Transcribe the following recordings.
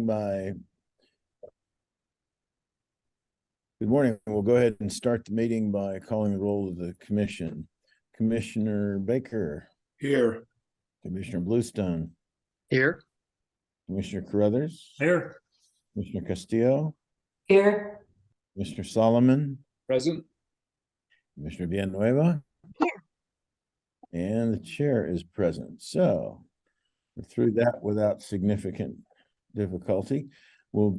Good morning. We'll go ahead and start the meeting by calling the roll of the commission. Commissioner Baker. Here. Commissioner Bluestone. Here. Commissioner Carruthers. Here. Commissioner Castillo. Here. Commissioner Solomon. Present. Commissioner Villanueva. Here. And the chair is present. So we're through that without significant difficulty. We'll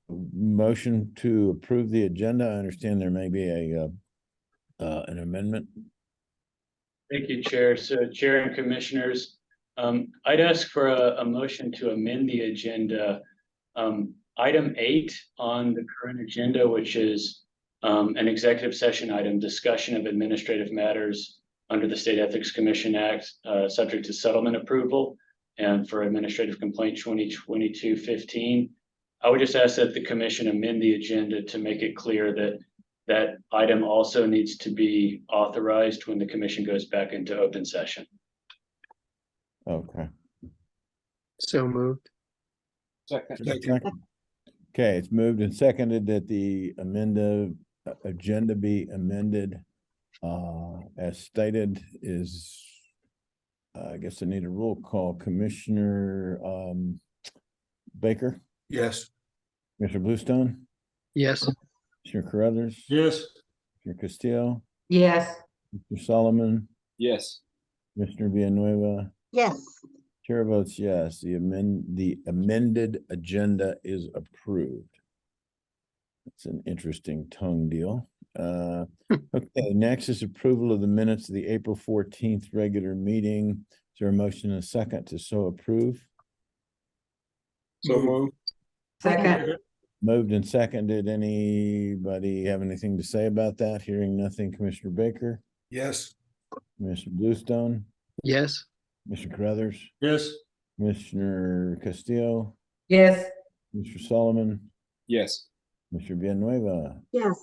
motion to approve the agenda. I understand there may be an amendment. Thank you, Chair. So, Chair and Commissioners, I'd ask for a motion to amend the agenda. Item 8 on the current agenda, which is an executive session item, discussion of administrative matters under the State Ethics Commission Act, subject to settlement approval, and for Administrative Complaint 2022-15. I would just ask that the Commission amend the agenda to make it clear that that item also needs to be authorized when the Commission goes back into open session. Okay. So moved. Second. Okay, it's moved and seconded that the agenda be amended as stated. Is I guess I need a roll call. Commissioner Baker. Yes. Commissioner Bluestone. Yes. Commissioner Carruthers. Yes. Commissioner Castillo. Yes. Mr. Solomon. Yes. Commissioner Villanueva. Yes. Chair votes yes. The amended agenda is approved. It's an interesting tongue deal. Okay, next is approval of the minutes of the April 14th regular meeting. Is there a motion and a second to so approve? So moved. Second. Moved and seconded. Anybody have anything to say about that? Hearing nothing. Commissioner Baker. Yes. Commissioner Bluestone. Yes. Commissioner Carruthers. Yes. Commissioner Castillo. Yes. Mr. Solomon. Yes. Commissioner Villanueva. Yes.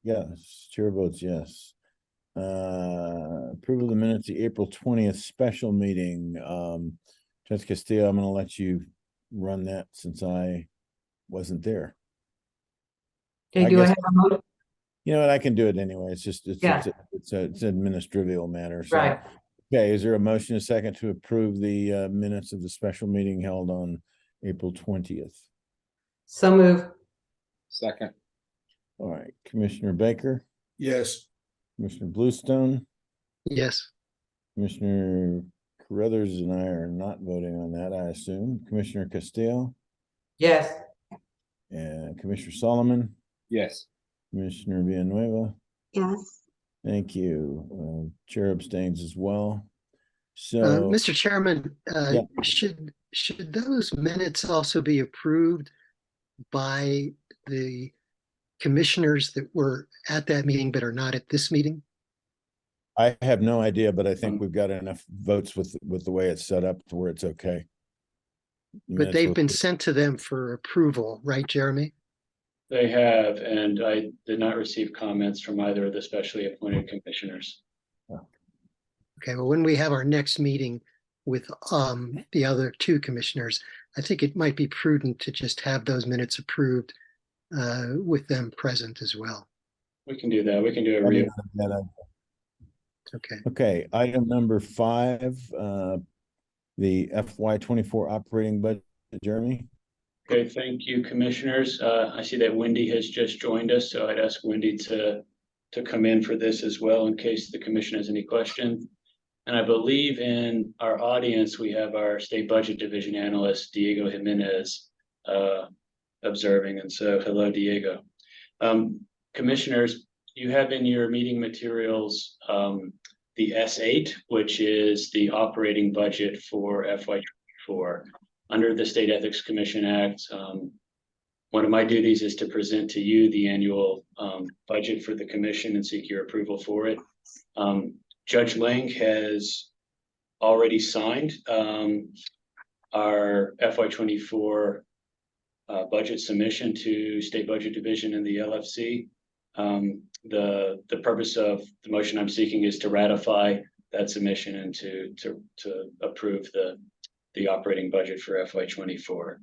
Yes. Chair votes yes. Approval of the minutes, the April 20th special meeting. Judge Castillo, I'm going to let you run that since I wasn't there. Okay, I do I guess- have a motion? You know what? I can do it anyway. It's just it's Yeah. it's an administrative matter. So. Right. Okay, is there a motion, a second to approve the minutes of the special meeting held on April 20th? So move. Second. All right, Commissioner Baker, Yes. Commissioner Bluestone, Yes. Commissioner Carruthers and I are not voting on that, I assume. Commissioner Castillo Yes. and Commissioner Solomon, Yes. Commissioner Villanueva. Yes. Thank you. Chair abstains as well. So, Mr. Chairman, yeah. should those minutes also be approved by the commissioners that were at that meeting but are not at this meeting? I have no idea, but I think we've got enough votes with the way it's set up to where it's okay. But they've been sent to them for approval, right, Jeremy? They have, and I did not receive comments from either of the specially appointed commissioners. Okay, well, when we have our next meeting with the other two commissioners, I think it might be prudent to just have those minutes approved with them present as well. We can do that. We can do a real. Okay. Okay, item number 5, the FY24 operating budget, Jeremy. Okay, thank you, commissioners. I see that Wendy has just joined us, so I'd ask Wendy to come in for this as well in case the commission has any questions. And I believe in our audience, we have our state budget division analyst, Diego Jimenez, observing. And so, hello, Diego. Commissioners, you have in your meeting materials the S8, which is the operating budget for FY24. Under the State Ethics Commission Act, one of my duties is to present to you the annual budget for the commission and seek your approval for it. Judge Lang has already signed our FY24 budget submission to State Budget Division and the LFC. The purpose of the motion I'm seeking is to ratify that submission and to approve the operating budget for FY24.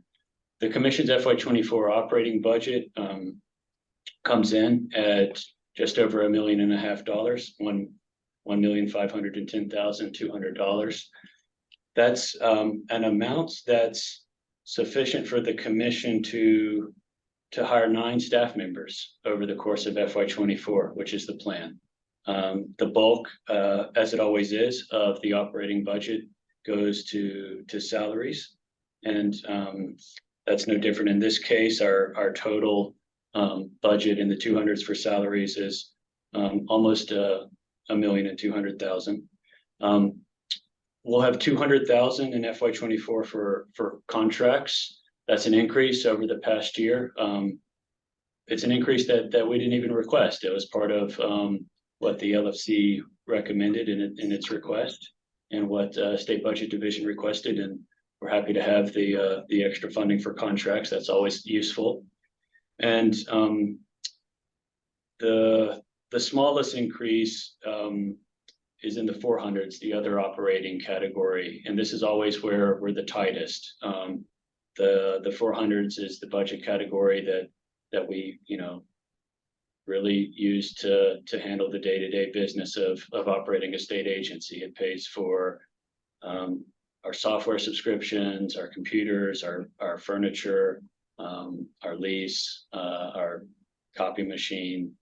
the commission's FY24 operating budget comes in at just over $1.5 million, $1,510,200. That's an amount that's sufficient for the commission to hire 9 staff members over the course of FY24, which is the plan. The bulk, as it always is, of the operating budget goes to salaries, and that's no different in this case. Our total budget in the 200s for salaries is almost $1,200,000. We'll have 200,000 in FY24 for contracts. That's an increase over the past year. It's an increase that we didn't even request. It was part of what the LFC recommended in its request, and what State Budget Division requested, and we're happy to have the extra funding for contracts. That's always useful. And the smallest increase is in the 400s, the other operating category, and this is always where we're the tightest. The 400s is the budget category that we really use to handle the day-to-day business of operating a state agency. It pays for our software subscriptions, our computers, our furniture, our lease, our copy machine,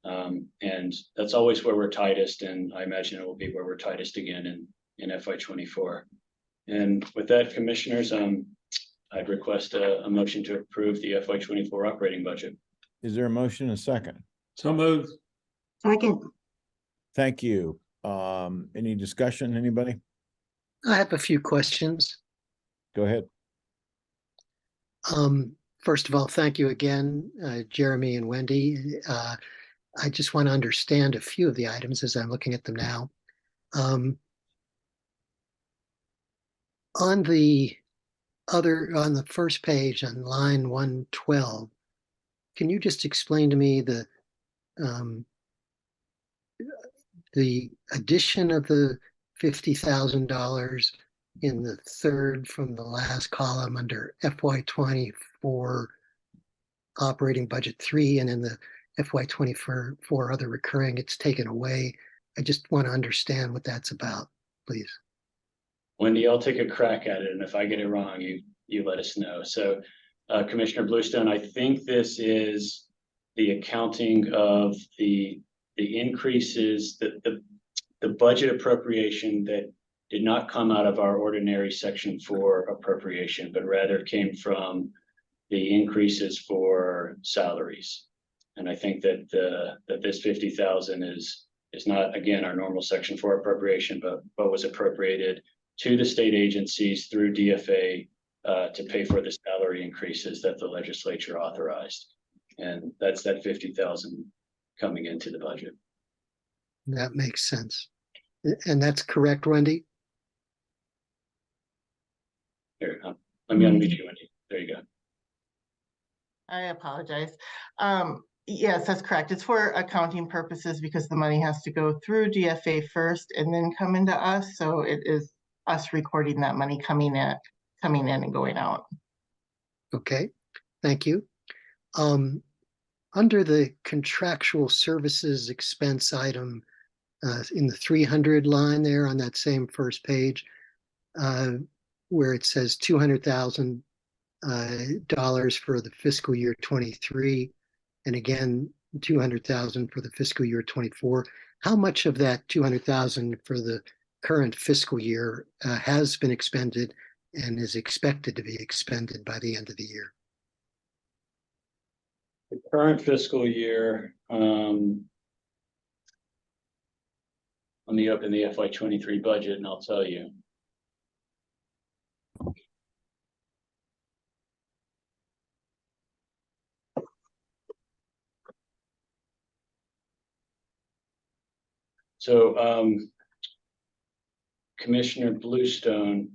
and that's always where we're tightest, and I imagine it will be where we're tightest again in FY24. And with that, commissioners, I'd request a motion to approve the FY24 operating budget. Is there a motion and a second? So moved. Second. Thank you. Any discussion, anybody? I have a few questions. Go ahead. First of all, thank you again, Jeremy and Wendy. I just want to understand a few of the items as I'm looking at them now. On the first page on line 112, can you just explain to me the addition of the $50,000 in the third from the last column under FY24 operating budget 3, and in the FY24 other recurring, it's taken away. I just want to understand what that's about, please. Wendy, I'll take a crack at it, and if I get it wrong, you let us know. So, Commissioner Bluestone, I think this is the accounting of the increases, the budget appropriation that did not come out of our ordinary Section 4 appropriation, but rather came from the increases for salaries. And I think that this 50,000 is not, again, our normal Section 4 appropriation, but was appropriated to the state agencies through DFA to pay for the salary increases that the legislature authorized. And that's that 50,000 coming into the budget. That makes sense. And that's correct, Wendy? Here, let me unmute you, Wendy. There you go. I apologize. Yes, that's correct. It's for accounting purposes because the money has to go through DFA first and then come into us. So it is us recording that money coming in and going out. Okay, thank you. Under the contractual services expense item in the 300 line there on that same first page, where it says $200,000 for the fiscal year 23, and again, 200,000 for the fiscal year 24. How much of that 200,000 for the current fiscal year has been expended and is expected to be expended by the end of the year? The current fiscal year, let me open the FY23 budget and I'll tell you. So, Commissioner Bluestone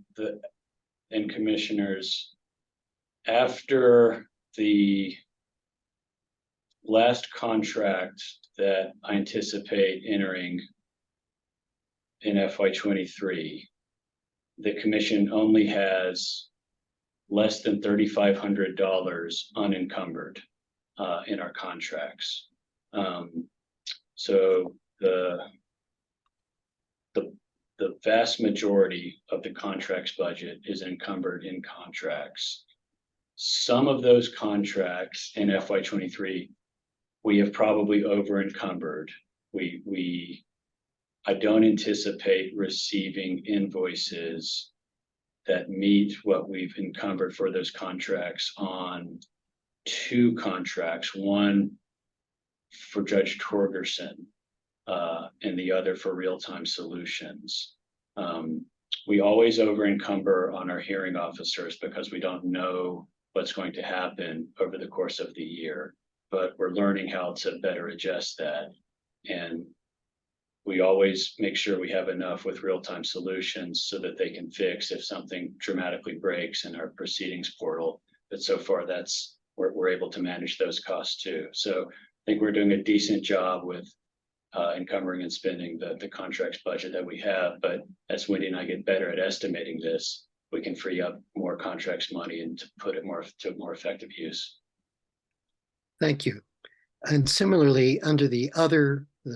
and commissioners, after the last contract that I anticipate entering in FY23, the commission only has less than $3,500 unencumbered in our contracts. So the vast majority of the contracts budget is encumbered in contracts. Some of those contracts in FY23, we have probably over encumbered. I don't anticipate receiving invoices that meet what we've encumbered for those contracts on 2 contracts, one for Judge Torgerson, and the other for real-time solutions. We always over encumber on our hearing officers because we don't know what's going to happen over the course of the year, but we're learning how to better adjust that. And we always make sure we have enough with real-time solutions so that they can fix if something dramatically breaks in our proceedings portal. But so far we're able to manage those costs too. So I think we're doing a decent job with encumbering and spending the contracts budget that we have. But as Wendy and I get better at estimating this, we can free up more contracts money and to put it to more effective use. Thank you. And similarly, under the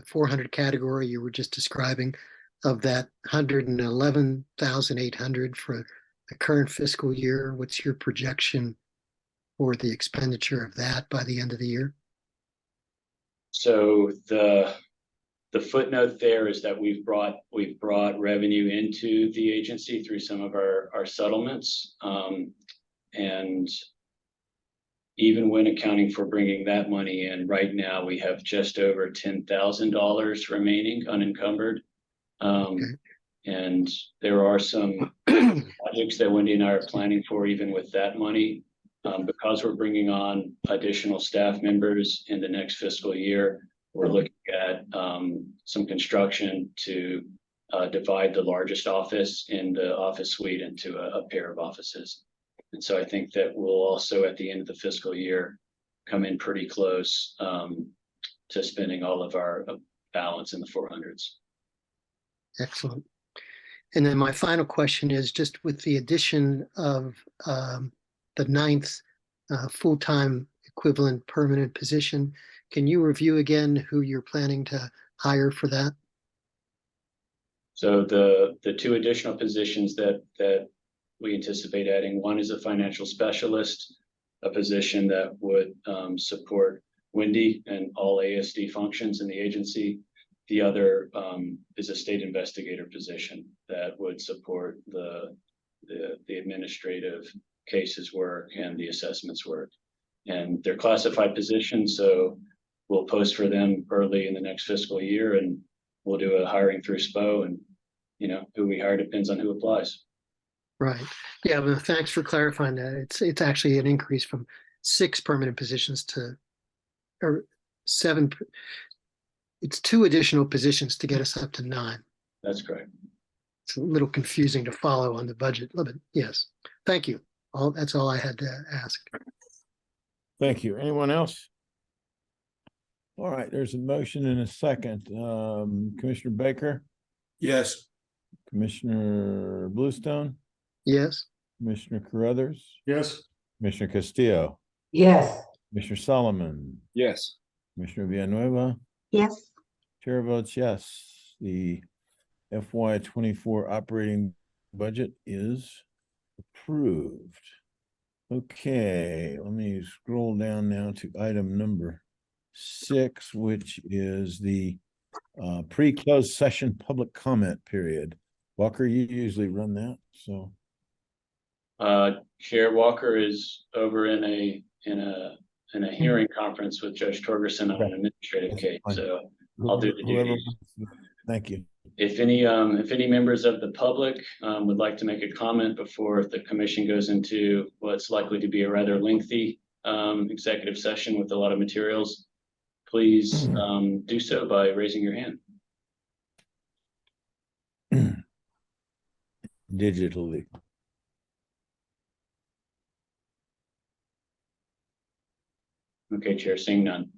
400 category you were just describing, of that 111,800 for the current fiscal year, what's your projection for the expenditure of that by the end of the year? So the footnote there is that we've brought revenue into the agency through some of our settlements, and even when accounting for bringing that money in, right now we have just over $10,000 remaining unencumbered. And there are some projects that Wendy and I are planning for even with that money, because we're bringing on additional staff members in the next fiscal year. We're looking at some construction to divide the largest office in the office suite into a pair of offices. And so I think that we'll also at the end of the fiscal year come in pretty close to spending all of our balance in the 400s. Excellent. And then my final question is just with the addition of the 9th full-time equivalent permanent position, can you review again who you're planning to hire for that? So the 2 additional positions that we anticipate adding, one is a financial specialist, a position that would support Wendy and all ASD functions in the agency. The other is a state investigator position that would support the administrative cases work and the assessments work. And they're classified positions, so we'll post for them early in the next fiscal year, and we'll do a hiring through SPO, and who we hire depends on who applies. Right. Yeah, well, thanks for clarifying that. It's actually an increase from 6 permanent positions or 7. It's 2 additional positions to get us up to 9. That's correct. It's a little confusing to follow on the budget, but yes. Thank you. That's all I had to ask. Thank you. Anyone else? All right, there's a motion and a second. Commissioner Baker, Yes. Commissioner Bluestone, Yes. Commissioner Carruthers, Yes. Commissioner Castillo, Yes. Commissioner Solomon, Yes. Commissioner Villanueva. Yes. Chair votes yes. The FY24 operating budget is approved. Okay, let me scroll down now to item number 6, which is the pre-closed session public comment period. Walker, you usually run that, so. Chair Walker is over in a hearing conference with Judge Torgerson on an administrative case, so I'll do the duties. Thank you. If any members of the public would like to make a comment before the commission goes into what's likely to be a rather lengthy executive session with a lot of materials, please do so by raising your hand. Digitally. Okay, Chair, seeing none.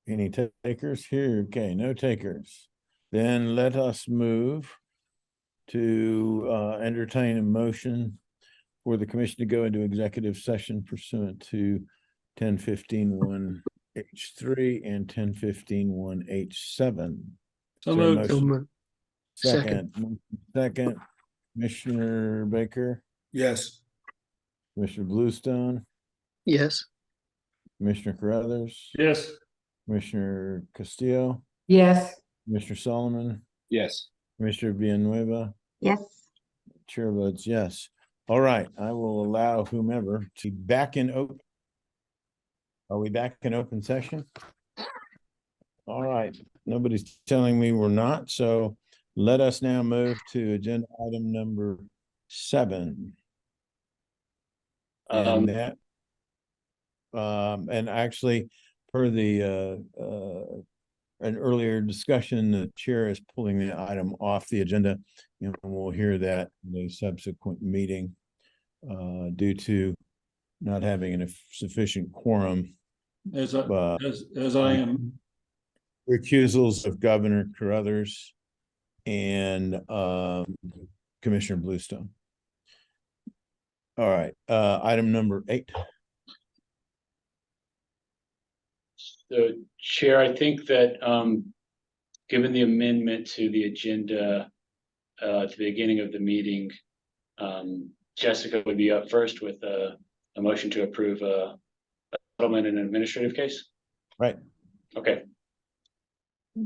Any takers here? Okay, no takers. Then let us move to entertain a motion for the commission to go into executive session pursuant to 10:15(1)(h)(3) and 10:15(1)(h)(7). So Is there a moved. So motion? moved. Second, Commissioner Baker, Yes. Commissioner Bluestone, Yes. Commissioner Carruthers. Yes. Commissioner Castillo, Yes. Commissioner Solomon, Yes. Commissioner Villanueva, Yes. chair votes yes. All right, I will allow whomever to back in open. Are we back in open session? All right, nobody's telling me we're not, so let us now move to agenda item number 7. And that, and actually, per the an earlier discussion, the chair is pulling the item off the agenda, and we'll hear that in a subsequent meeting due to not having a sufficient quorum. As Uh, I am. Recusals of Governor Carruthers and Commissioner Bluestone. All right, item number 8. So Chair, I think that given the amendment to the agenda at the beginning of the meeting, Jessica would be up first with a motion to approve a settlement in an administrative case. Right. Okay.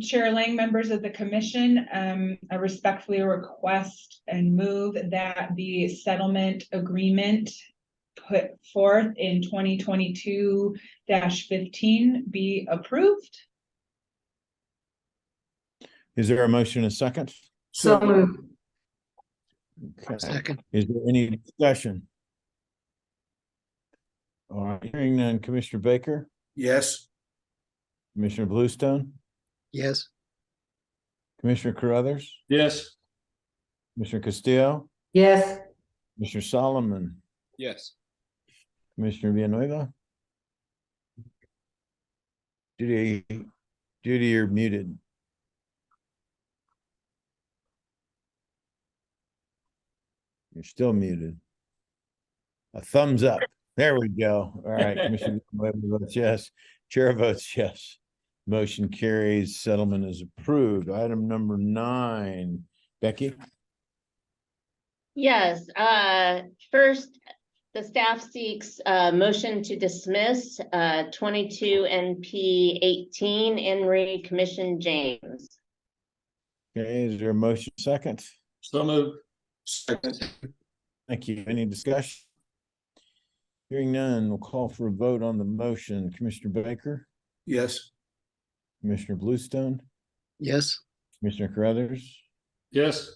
Chair Lang, members of the commission, I respectfully request and move that the settlement agreement put forth in 2022-15 be approved. Is there a motion, a second? So moved. Okay. Second. Is there any discussion? All right, hearing none, Commissioner Baker, Yes. Commissioner Bluestone, Yes. Commissioner Carruthers, Yes. Commissioner Castillo, Yes. Commissioner Solomon, Yes. Commissioner Villanueva. Judy, you're muted. You're still muted. A thumbs up. There we go. All right, Commissioner Villanueva votes yes. Chair votes yes. Motion carries. Settlement is approved. Item number 9. Becky? Yes, first, the staff seeks a motion to dismiss 22 NP 18 Henry Commission James. Okay, is there a motion second? So moved. Second. Thank you. Any discussion? Hearing none, we'll call for a vote on the motion. Commissioner Baker, Yes. Commissioner Bluestone, Yes. Commissioner Carruthers, Yes.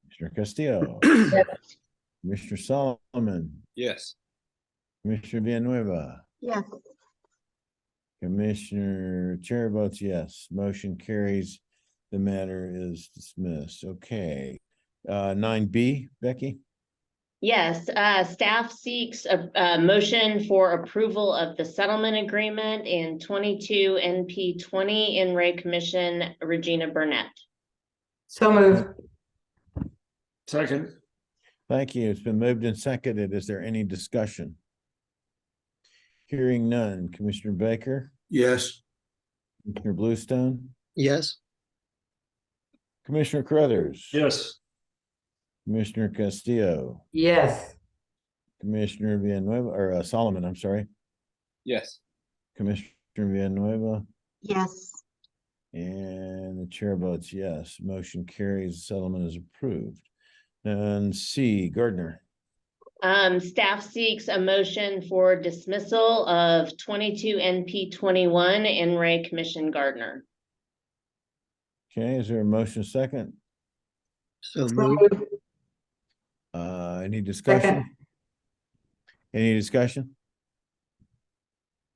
Commissioner Castillo, Commissioner Solomon, Yes. Commissioner Villanueva, Yes. Commissioner Chair votes yes. Motion carries. The matter is dismissed. Okay. 9B, Becky? Yes, staff seeks a motion for approval of the settlement agreement in 22 NP 20 in Ray Commission Regina Burnett. So moved. Second. Thank you. It's been moved and seconded. Is there any discussion? Hearing none. Commissioner Baker, Yes. Commissioner Bluestone, Yes. Commissioner Carruthers. Yes. Commissioner Castillo, Yes. Commissioner Villanueva, or Solomon, I'm sorry. Yes. Commissioner Villanueva, Yes. and the chair votes yes. Motion carries. Settlement is approved. And C, Gardner. Staff seeks a motion for dismissal of 22 NP 21 in Ray Commission Gardner. Okay, is there a motion second? So So moved. moved. Any discussion? Second. Any discussion?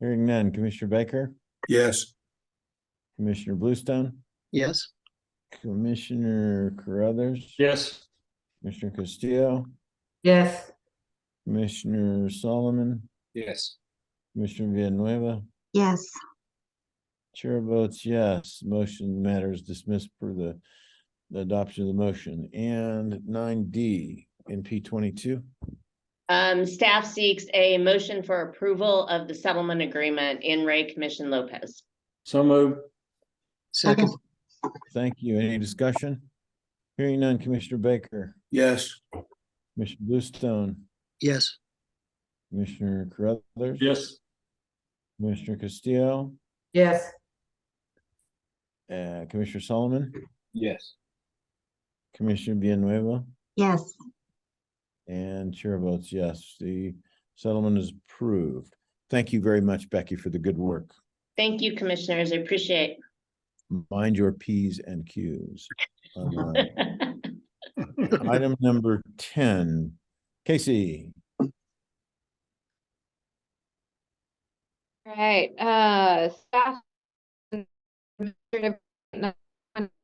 Hearing none. Commissioner Baker, Yes. Commissioner Bluestone, Yes. Commissioner Carruthers, Yes. Commissioner Castillo, Yes. Commissioner Solomon, Yes. Commissioner Villanueva. Yes. Chair votes yes. Motion matters dismissed per the adoption of the motion. And 9D, NP 22. Staff seeks a motion for approval of the settlement agreement in Ray Commission Lopez. So moved. Second, Thank you. Any discussion? Hearing none, Commissioner Baker, Yes. Commissioner Bluestone, yes, Commissioner Carruthers. Yes. Commissioner Castillo, Yes. Commissioner Solomon, Yes. Commissioner Villanueva, Yes. and chair votes yes. The settlement is approved. Thank you very much, Becky, for the good work. Thank you, commissioners. I appreciate. Mind your P's and Q's. Item number 10, Casey. Right, staff administrative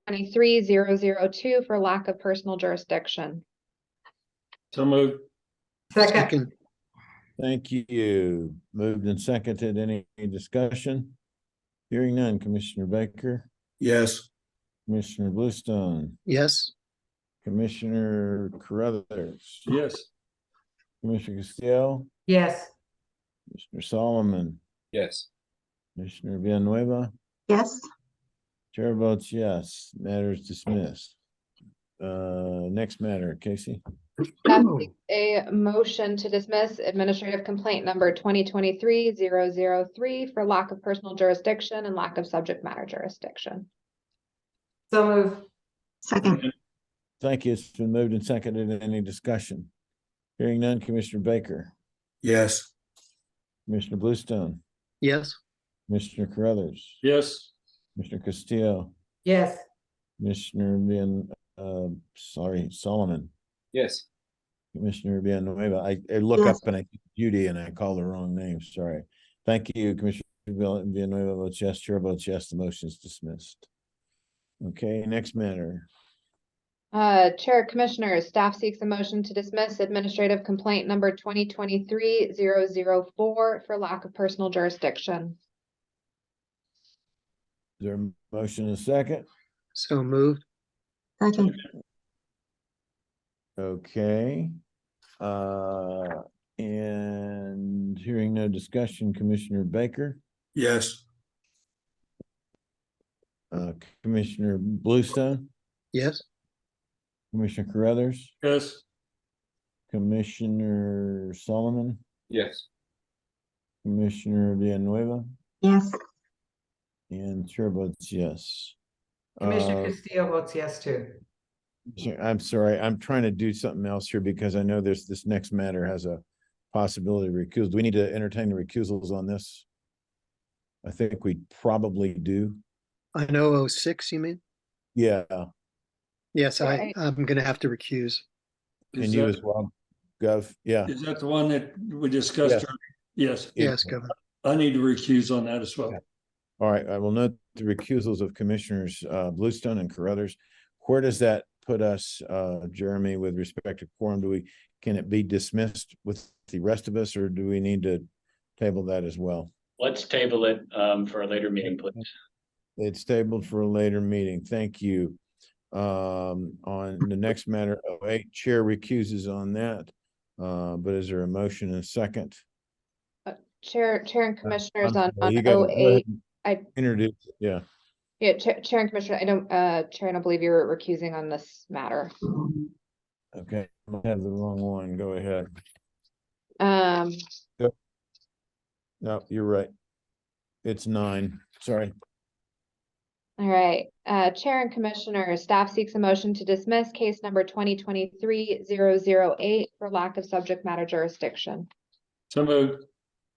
23002 for lack of personal jurisdiction. So moved. Second. second, Thank you. Moved and seconded. Any discussion? Hearing none, Commissioner Baker, Yes. Commissioner Bluestone, yes, Commissioner Carruthers, Yes. Commissioner Castillo, Yes. Commissioner Solomon, Yes. Commissioner Villanueva, Yes. chair votes yes. Matter is dismissed. Next matter, Casey. Staff seeks a motion to dismiss administrative complaint number 2023-003 for lack of personal jurisdiction and lack of subject matter jurisdiction. So moved. Second. Thank you. It's been moved and seconded. Any discussion? Hearing none, Commissioner Baker, Yes. Commissioner Bluestone, yes, Commissioner Carruthers, Yes. Commissioner Castillo, Yes. Commissioner Solomon, Yes. Commissioner Villanueva. I look Yes. up and I see Judy and I call the wrong name. Sorry. Thank you, Commissioner Villanueva votes yes, chair votes yes, the motion is dismissed. Okay, next matter. Chair Commissioners, staff seeks a motion to dismiss administrative complaint number 2023-004 for lack of personal jurisdiction. Is there a motion and a second? so moved, Second. Okay. And hearing no discussion, Commissioner Baker, Yes. Commissioner Bluestone, yes, Commissioner Carruthers, Yes. Commissioner Solomon, Yes. Commissioner Villanueva, Yes. and chair votes yes. Commissioner Castillo votes yes too. I'm sorry, I'm trying to do something else here because I know this next matter has a possibility of recusal. Do we need to entertain the recusals on this? I think we probably do. I know 06, you mean? Yeah, Yes, Right. I'm gonna have to recuse. and you as well, Gov, yeah. Is that the one that we discussed? Yes. earlier? Yes. Yeah. Yes, Governor. I need to recuse on that as well. All right, I will note the recusals of Commissioners Bluestone and Carruthers. Where does that put us, Jeremy, with respect to quorum? Can it be dismissed with the rest of us, or do we need to table that as well? Let's table it for a later meeting, please. It's tabled for a later meeting. Thank you. On the next matter, 08, Chair recuses on that. But is there a motion and a second? Chair and Commissioners I'm on sorry, you gotta go 08. ahead and I- Introduce, yeah. Yeah, Chair and Commissioner, Chair, I don't believe you're recusing on this matter. Okay, I have the wrong one. Go ahead. Um, No, you're right. It's 9. Sorry. all right, Chair and Commissioners, staff seeks a motion to dismiss case number 2023-008 for lack of subject matter jurisdiction. So moved.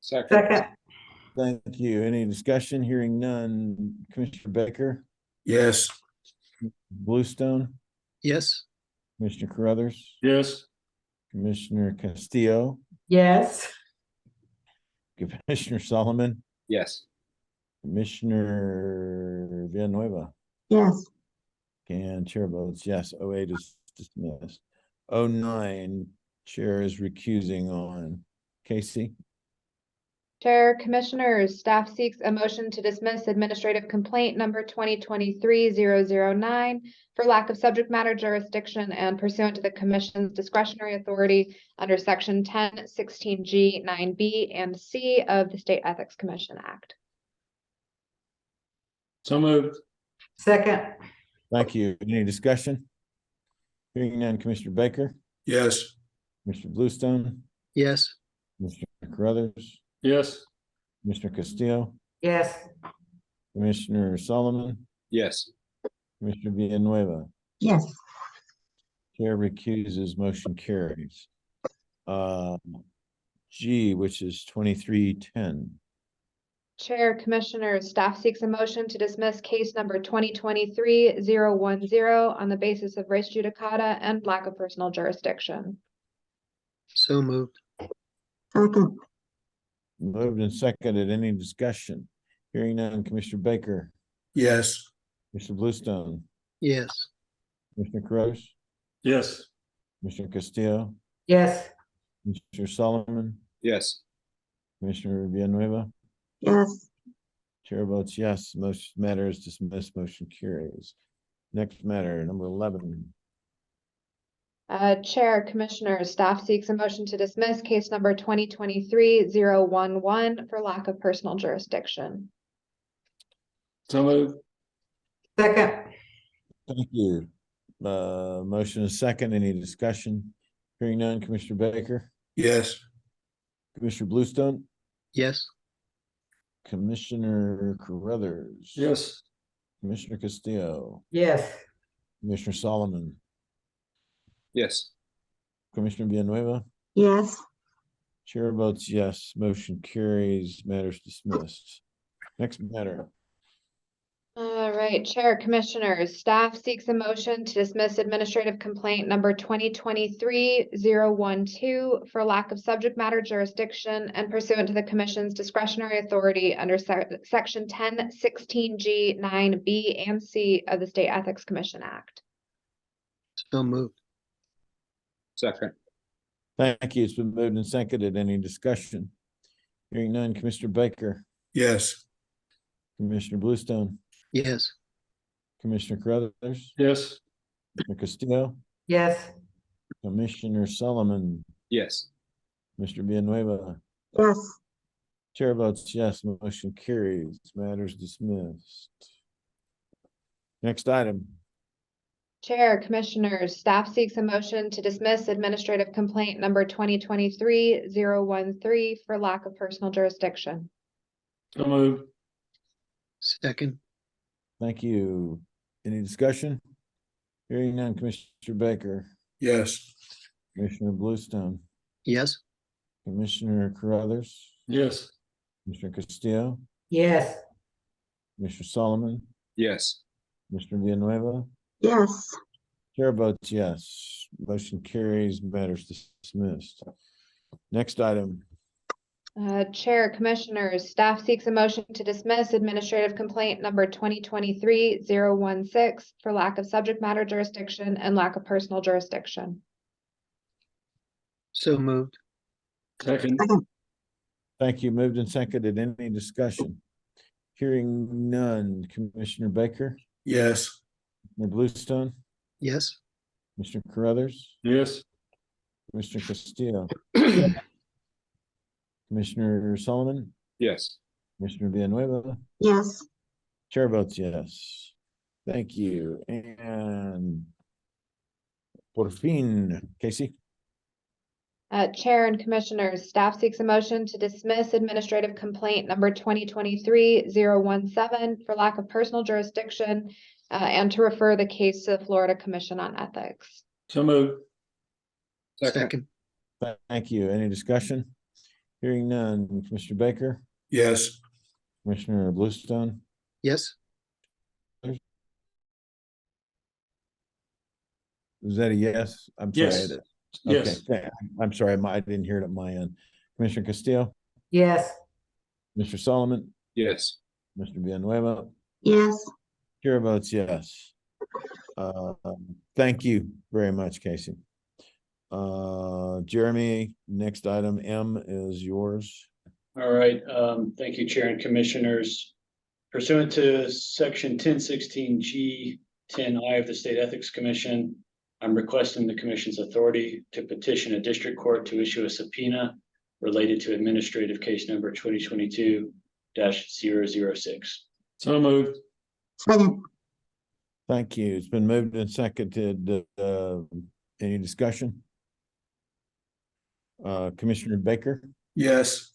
Second. Thank you. Any discussion? Hearing none. Commissioner Baker, Yes. Bluestone, Yes, Commissioner Carruthers, Yes. Commissioner Castillo, Yes. Commissioner Solomon, Yes. Commissioner Villanueva, Yes. and chair votes yes. 08 is dismissed. 09, chair is recusing on. Casey, Chair, Commissioners, staff seeks a motion to dismiss administrative complaint number 2023-009 for lack of subject matter jurisdiction and pursuant to the Commission's discretionary authority under Section 1016G 9B and C of the State Ethics Commission Act. So moved. Second, Thank you. Any discussion? Hearing none, Commissioner Baker, Yes. Commissioner Bluestone, yes, Commissioner Carruthers, Yes. Commissioner Castillo, yes. Commissioner Solomon, Yes. Commissioner Villanueva. Yes. Chair recuses, motion carries. G, which is 2310. Chair, Commissioners, staff seeks a motion to dismiss case number 2023-010 on the basis of res judicata and lack of personal jurisdiction. so moved, Second. Moved and seconded. Any discussion? Hearing none, Commissioner Baker, Yes. Commissioner Bluestone, yes, Commissioner Carruthers, Yes. Commissioner Castillo, Yes. Commissioner Solomon, Yes. Commissioner Villanueva. Yes. Chair votes yes. Motion matter is dismissed. Motion carries. Next matter, number 11. Chair, Commissioners, staff seeks a motion to dismiss case number 2023-011 for lack of personal jurisdiction. So moved. Second, Thank you. Motion is second. Any discussion? Hearing none, Commissioner Baker, Yes. Commissioner Bluestone, yes, Commissioner Carruthers. Yes. Commissioner Castillo, yes. Commissioner Solomon, Yes. Commissioner Villanueva. Yes. Chair votes yes. Motion carries. Matters dismissed. Next matter. All right, Chair, Commissioners, staff seeks a motion to dismiss administrative complaint number 2023-012 for lack of subject matter jurisdiction and pursuant to the Commission's discretionary authority under Section 1016G 9B and C of the State Ethics Commission Act. so moved, Second. Thank you. It's been moved and seconded. Any discussion? Hearing none, Commissioner Baker, Yes. Commissioner Bluestone, yes, Commissioner Carruthers, Yes. Commissioner Castillo, Yes. Commissioner Solomon, Yes. Mr. Villanueva. Yes. Chair votes yes. Motion carries. Matters dismissed. Next item. Chair, Commissioners, staff seeks a motion to dismiss administrative complaint number 2023-013 for lack of personal jurisdiction. So moved. second, Thank you. Any discussion? Hearing none, Commissioner Baker, Yes. Commissioner Bluestone, yes, Commissioner Carruthers, Yes. Commissioner Castillo, Yes. Commissioner Solomon, Yes. Mr. Villanueva. Yes. Chair votes yes. Motion carries. Matters dismissed. Next item. Chair, Commissioners, staff seeks a motion to dismiss administrative complaint number 2023-016 for lack of subject matter jurisdiction and lack of personal jurisdiction. so moved, Second. Thank you. Moved and seconded. Any discussion? Hearing none. Commissioner Baker, Yes. Commissioner Bluestone, yes, Commissioner Carruthers, Yes. Commissioner Castillo, Commissioner Solomon, Yes. Commissioner Villanueva. Yes. Chair votes yes. Thank you. And por fin, Casey. Chair and Commissioners, staff seeks a motion to dismiss administrative complaint number 2023-017 for lack of personal jurisdiction and to refer the case to the Florida Commission on Ethics. So moved. second, Thank you. Any discussion? Hearing none. Commissioner Baker, Yes. Commissioner Bluestone, yes, is that a yes? I'm sorry. Yes. Okay, Yes. I'm sorry. I didn't hear it at my end. Commissioner Castillo, Yes. Mr. Solomon, Yes. Mr. Villanueva. Yes. Chair votes yes. Thank you very much, Casey. Jeremy, next item M is yours. All right, thank you, Chair and Commissioners. Pursuant to section 1016G 10I of the State Ethics Commission, I'm requesting the Commission's authority to petition a district court to issue a subpoena related to administrative case number 2022-006. So moved. Second. Thank you. It's been moved and seconded. Any discussion? Commissioner Baker, Yes.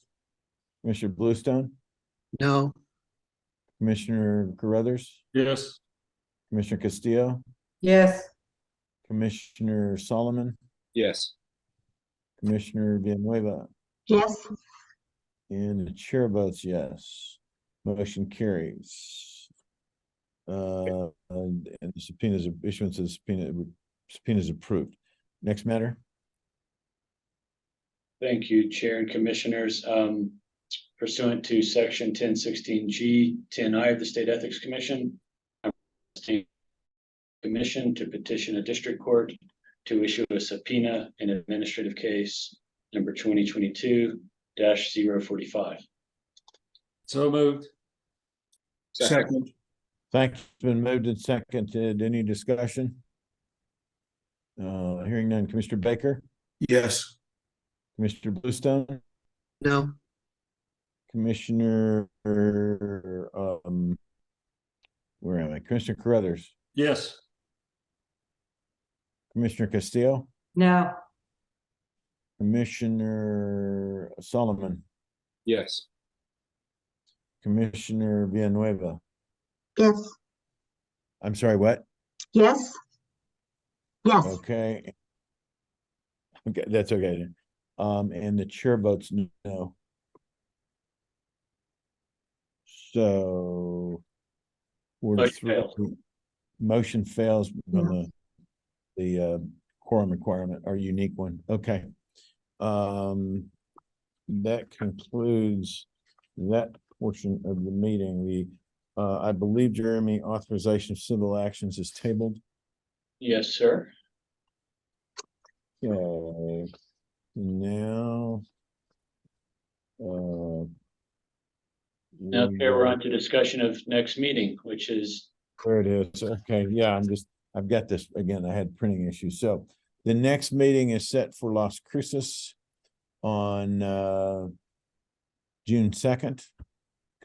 Commissioner Bluestone, No, Commissioner Carruthers, Yes. Commissioner Castillo, Yes. Commissioner Solomon, Yes. Commissioner Villanueva, Yes. and the chair votes yes. Motion carries. And the subpoenas, issuance of subpoenas approved. Next matter. Thank you, Chair and Commissioners. Pursuant to section 1016G 10I of the State Ethics Commission, I'm requesting the Commission to petition a district court to issue a subpoena in an administrative case number 2022-045. So moved. Second. Thanks. It's been moved and seconded. Any discussion? Hearing none. Commissioner Baker, Yes. Commissioner Bluestone, no, Commissioner, where am I? Commissioner Carruthers, Yes. Commissioner Castillo, No. Commissioner Solomon, Yes. Commissioner Villanueva. Yes. I'm sorry, what? Yes. Yes. Okay. Okay, that's okay then. And the chair votes no. So motion fails on the quorum requirement, our unique one. Okay. That concludes that portion of the meeting. I believe, Jeremy, authorization of civil actions is tabled. Yes, sir. Okay. Now. Now, Chair, we're on to discussion of next meeting, which is There it is. Okay, yeah, I've got this again. I had printing issues. So the next meeting is set for Las Cruces on June 2nd.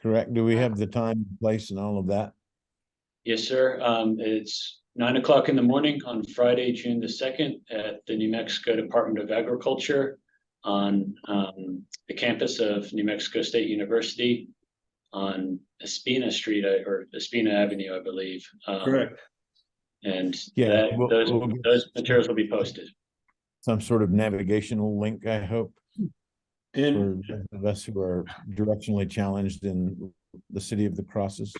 Correct? Do we have the time, place, and all of that? yes, sir. It's 9 o'clock in the morning on Friday, June the 2nd at the New Mexico Department of Agriculture on the campus of New Mexico State University on Espina Street or Espina Avenue, I believe. Correct. And Yeah, those materials will be posted. Some sort of navigational link, I hope, And for those of us who are directionally challenged in the city of the crosses.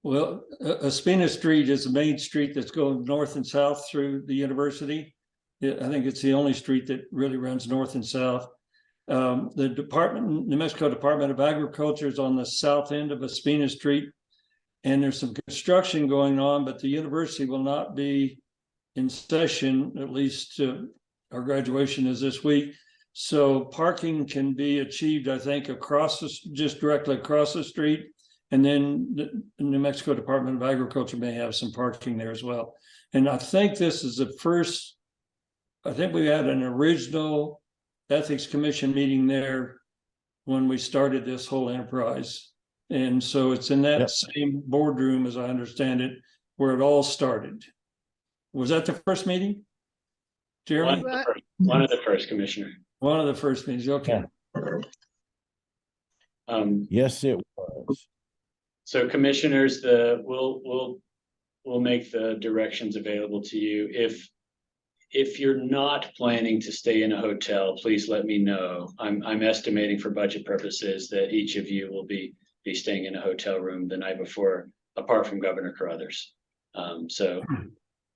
well, Espina Street is the main street that's going north and south through the university. I think it's the only street that really runs north and south. The New Mexico Department of Agriculture is on the south end of Espina Street. And there's some construction going on, but the university will not be in session, at least our graduation is this week. So parking can be achieved, I think, just directly across the street. And then the New Mexico Department of Agriculture may have some parking there as well. And I think this is the first, I think we had an original Ethics Commission meeting there when we started this whole enterprise. And so it's in that same boardroom, as I understand it, where it all started. Was that the first meeting, Jeremy? One of the first, Commissioner. One of the first meetings, okay. Yes, it was. So commissioners, we'll make the directions available to you. If you're not planning to stay in a hotel, please let me know. I'm estimating for budget purposes that each of you will be staying in a hotel room the night before, apart from Governor Carruthers. So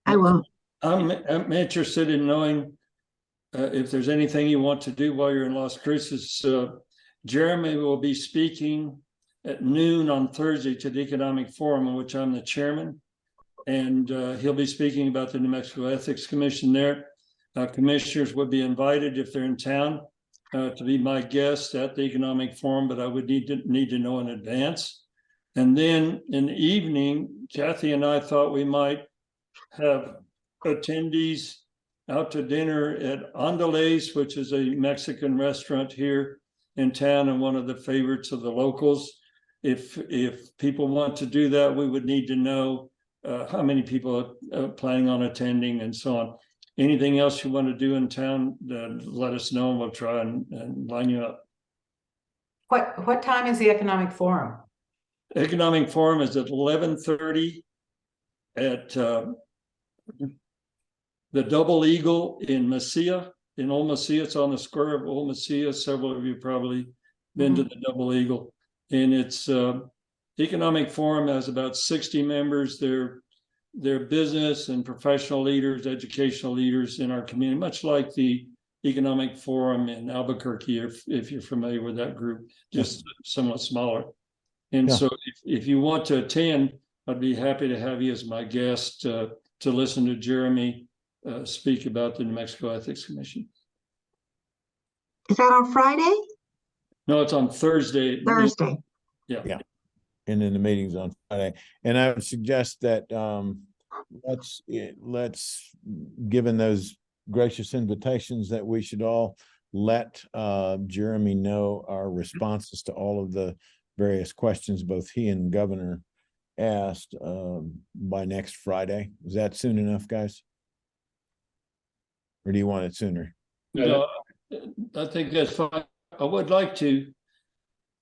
I will. I'm interested in knowing if there's anything you want to do while you're in Las Cruces. Jeremy will be speaking at noon on Thursday to the Economic Forum, in which I'm the chairman. And he'll be speaking about the New Mexico Ethics Commission there. Commissioners would be invited if they're in town. to be my guest at the Economic Forum, but I would need to know in advance. And then in the evening, Kathy and I thought we might have attendees out to dinner at Andales, which is a Mexican restaurant here in town and one of the favorites of the locals. If people want to do that, we would need to know how many people are planning on attending and so on. Anything else you want to do in town, let us know and we'll try and line you up. What time is the Economic Forum? Economic Forum is at 11:30 at the Double Eagle in Mesilla, in Old Mesilla. It's on the square of Old Mesilla. Several of you probably been to the Double Eagle. And it's Economic Forum has about 60 members. They're business and professional leaders, educational leaders in our community, much like the Economic Forum in Albuquerque, if you're familiar with that group, just somewhat smaller. And so if you want to attend, I'd be happy to have you as my guest to listen to Jeremy speak about the New Mexico Ethics Commission. Is that on Friday? No, it's on Thursday. Thursday. Yeah. And then the meeting's on Friday. And I would suggest that let's given those gracious invitations, that we should all let Jeremy know our responses to all of the various questions both he and the governor asked by next Friday. Is that soon enough, guys? Or do you want it sooner? No, I think that's fine. I would like to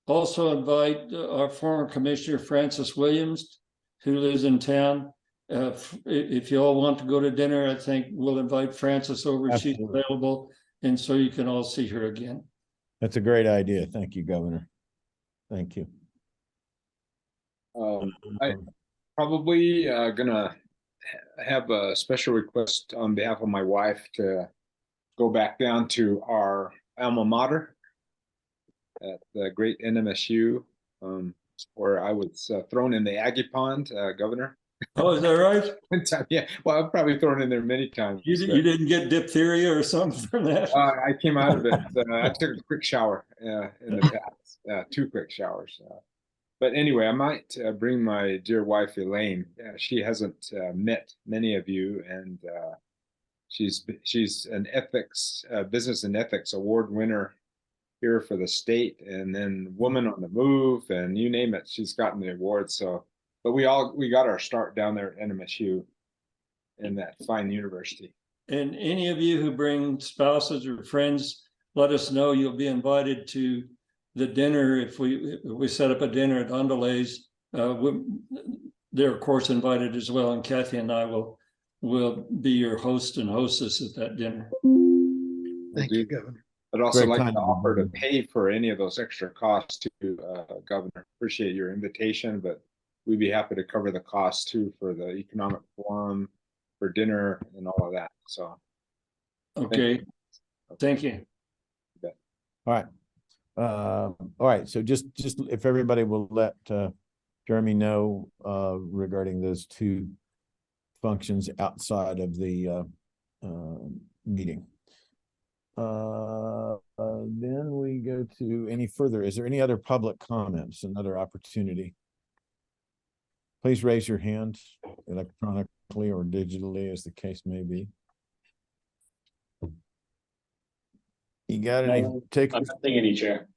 also invite our former commissioner, Francis Williams, who lives in town. If you all want to go to dinner, I think we'll invite Francis over. Absolutely. She's available. And so you can all see her again. That's a great idea. Thank you, Governor. Thank you. I probably gonna have a special request on behalf of my wife to go back down to our alma mater at the great NMSU, where I was thrown in the Aggie Pond, Governor. Oh, is that right? One time, yeah. Well, I've probably thrown in there many times. You didn't get diphtheria or something from that? I came out of it. I took a quick shower in the past, 2 quick showers. But anyway, I might bring my dear wife, Elaine. She hasn't met many of you, and she's an ethics, business and ethics award winner here for the state, and then Woman on the Move, and you name it, she's gotten the awards. So, but we got our start down there at NMSU in that fine university. And any of you who bring spouses or friends, let us know. You'll be invited to the dinner. If we set up a dinner at Andales, they're of course invited as well. And Kathy and I will be your host and hostess at that dinner. Thank you, Governor. I'd also Great like to offer to time. pay for any of those extra costs to Governor. Appreciate your invitation, but we'd be happy to cover the costs too for the economic forum, for dinner, and all of that. So, Okay, thank you. All right. All right. So just if everybody will let Jeremy know regarding those 2 functions outside of the meeting. Then we go to any further. Is there any other public comments, another opportunity? Please raise your hand electronically or digitally, as the case may be. You got any takers? I'm nothing, any chair.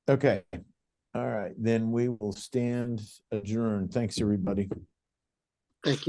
Okay. All right. Then we will stand adjourned. Thanks, everybody. Thank you.